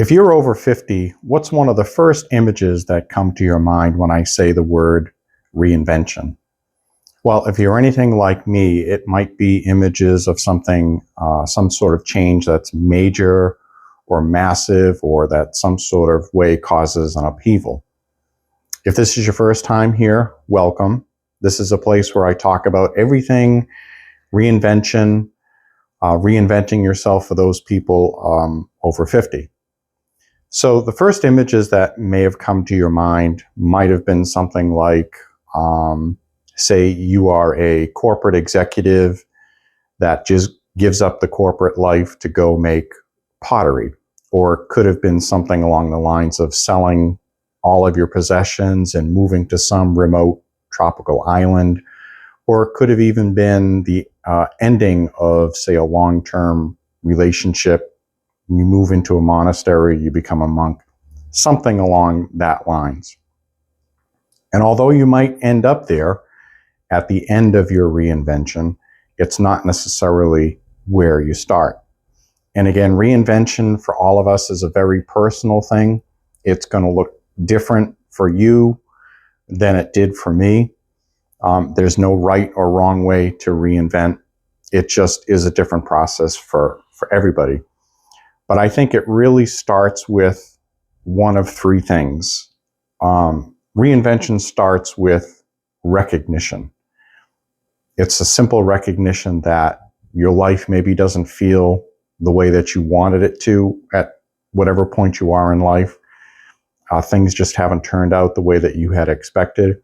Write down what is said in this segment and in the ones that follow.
If you're over 50, what's one of the first images that come to your mind when I say the word reinvention? Well, if you're anything like me, it might be images of something, some sort of change that's major or massive, or that some sort of way causes an upheaval. If this is your first time here, welcome. This is a place where I talk about everything reinvention, reinventing yourself for those people over 50. So the first images that may have come to your mind might have been something like, say you are a corporate executive that just gives up the corporate life to go make pottery, or could have been something along the lines of selling all of your possessions and moving to some remote tropical island, or it could have even been the ending of, say, a long-term relationship. You move into a monastery, you become a monk, something along that lines. And although you might end up there at the end of your reinvention, it's not necessarily where you start. And again, reinvention for all of us is a very personal thing. It's going to look different for you than it did for me. There's no right or wrong way to reinvent. It just is a different process for everybody. But I think it really starts with one of three things. Reinvention starts with recognition. It's a simple recognition that your life maybe doesn't feel the way that you wanted it to at whatever point you are in life. Things just haven't turned out the way that you had expected.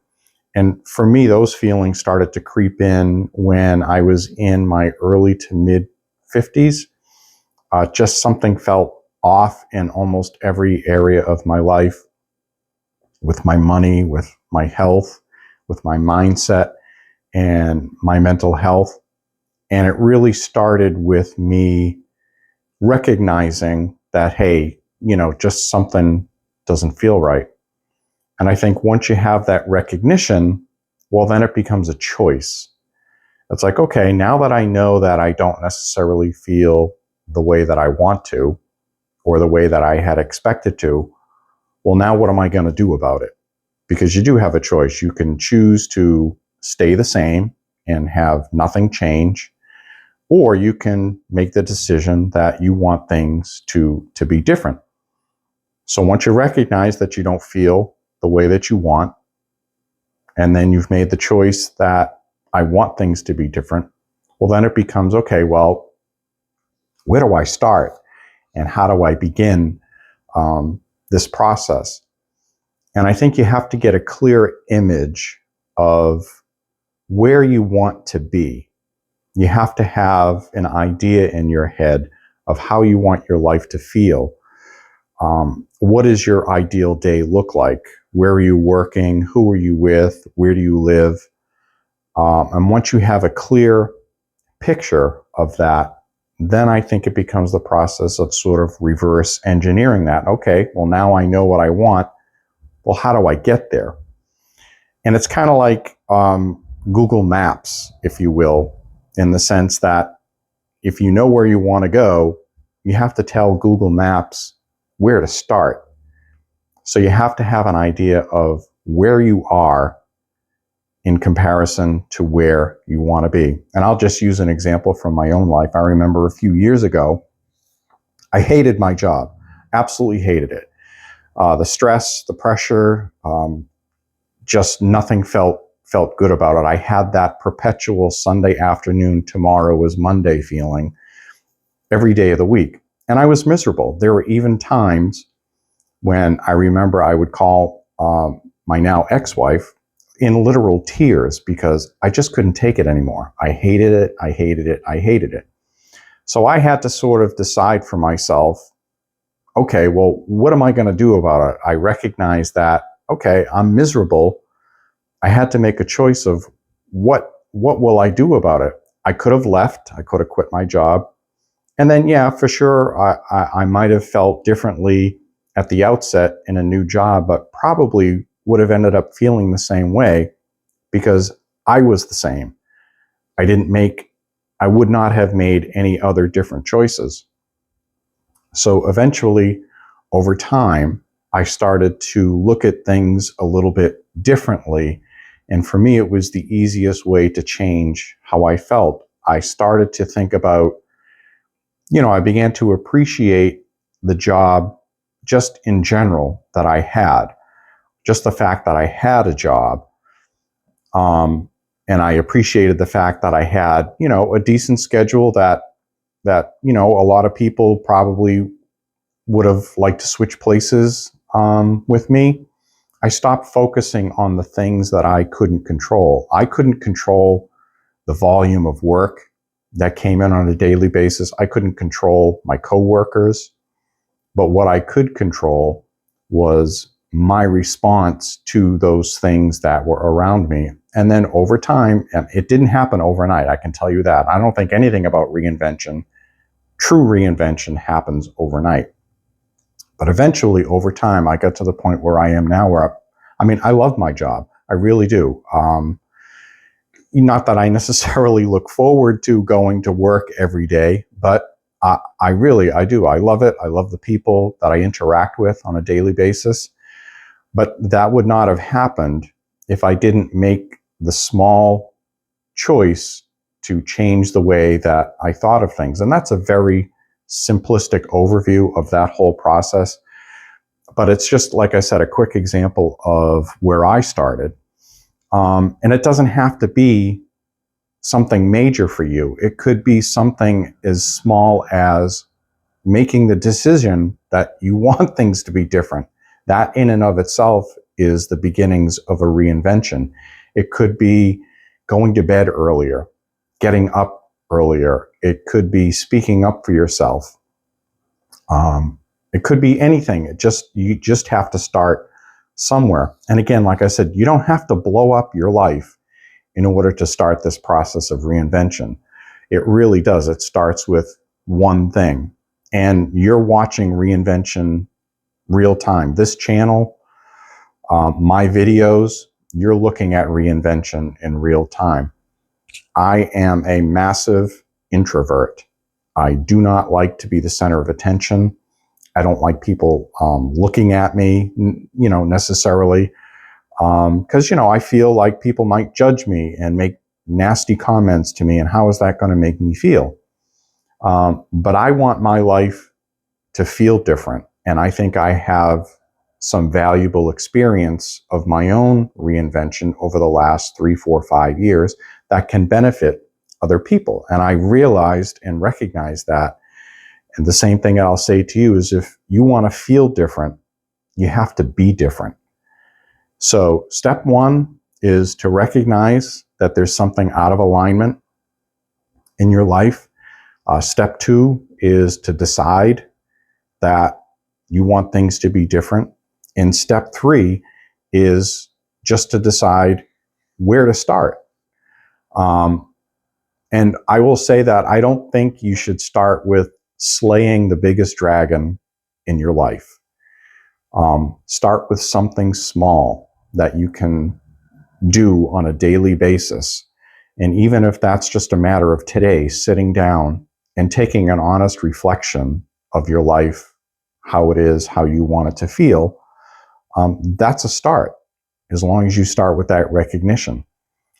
And for me, those feelings started to creep in when I was in my early to mid 50s. Just something felt off in almost every area of my life, with my money, with my health, with my mindset, and my mental health. And it really started with me recognizing that, hey, just something doesn't feel right. And I think once you have that recognition, well, then it becomes a choice. It's like, okay, now that I know that I don't necessarily feel the way that I want to, or the way that I had expected to, well, now what am I going to do about it? Because you do have a choice. You can choose to stay the same and have nothing change, or you can make the decision that you want things to be different. So once you recognize that you don't feel the way that you want, and then you've made the choice that I want things to be different, well, then it becomes, okay, well, where do I start? And how do I begin this process? And I think you have to get a clear image of where you want to be. You have to have an idea in your head of how you want your life to feel. What does your ideal day look like? Where are you working? Who are you with? Where do you live? And once you have a clear picture of that, then I think it becomes the process of sort of reverse engineering that. Okay, well, now I know what I want. Well, how do I get there? And it's kind of like Google Maps, if you will, in the sense that if you know where you want to go, you have to tell Google Maps where to start. So you have to have an idea of where you are in comparison to where you want to be. And I'll just use an example from my own life. I remember a few years ago, I hated my job, absolutely hated it. The stress, the pressure, just nothing felt good about it. I had that perpetual Sunday afternoon, tomorrow was Monday feeling every day of the week. And I was miserable. There were even times when I remember I would call my now ex-wife in literal tears because I just couldn't take it anymore. I hated it. I hated it. I hated it. So I had to sort of decide for myself, okay, well, what am I going to do about it? I recognize that, okay, I'm miserable. I had to make a choice of what will I do about it? I could have left. I could have quit my job. And then, yeah, for sure, I might have felt differently at the outset in a new job, but probably would have ended up feeling the same way because I was the same. I would not have made any other different choices. So eventually, over time, I started to look at things a little bit differently. And for me, it was the easiest way to change how I felt. I started to think about, I began to appreciate the job just in general that I had, just the fact that I had a job. And I appreciated the fact that I had, a decent schedule that, a lot of people probably would have liked to switch places with me. I stopped focusing on the things that I couldn't control. I couldn't control the volume of work that came in on a daily basis. I couldn't control my coworkers, but what I could control was my response to those things that were around me. And then over time, and it didn't happen overnight, I can tell you that. I don't think anything about reinvention, true reinvention, happens overnight. But eventually, over time, I got to the point where I am now, where I love my job. I really do. Not that I necessarily look forward to going to work every day, but I do. I love it. I love the people that I interact with on a daily basis. But that would not have happened if I didn't make the small choice to change the way that I thought of things. And that's a very simplistic overview of that whole process. But it's just, like I said, a quick example of where I started. And it doesn't have to be something major for you. It could be something as small as making the decision that you want things to be different. That in and of itself is the beginnings of a reinvention. It could be going to bed earlier, getting up earlier. It could be speaking up for yourself. It could be anything. You just have to start somewhere. And again, like I said, you don't have to blow up your life in order to start this process of reinvention. It really does. It starts with one thing. And you're watching Reinvention real time. This channel, my videos, you're looking at reinvention in real time. I am a massive introvert. I do not like to be the center of attention. I don't like people looking at me, necessarily, because, I feel like people might judge me and make nasty comments to me, and how is that going to make me feel? But I want my life to feel different, and I think I have some valuable experience of my own reinvention over the last 3, 4, 5 years that can benefit other people. And I realized and recognized that. And the same thing I'll say to you is, if you want to feel different, you have to be different. So step one is to recognize that there's something out of alignment in your life. Step two is to decide that you want things to be different. And step three is just to decide where to start. And I will say that I don't think you should start with slaying the biggest dragon in your life. Start with something small that you can do on a daily basis. And even if that's just a matter of today, sitting down and taking an honest reflection of your life, how it is, how you want it to feel, that's a start, as long as you start with that recognition.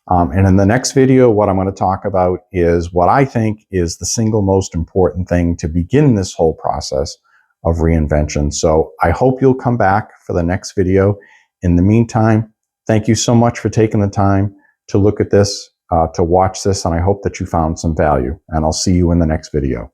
And in the next video, what I'm going to talk about is what I think is the single most important thing to begin this whole process of reinvention. So I hope you'll come back for the next video. In the meantime, thank you so much for taking the time to look at this, to watch this, and I hope that you found some value. And I'll see you in the next video.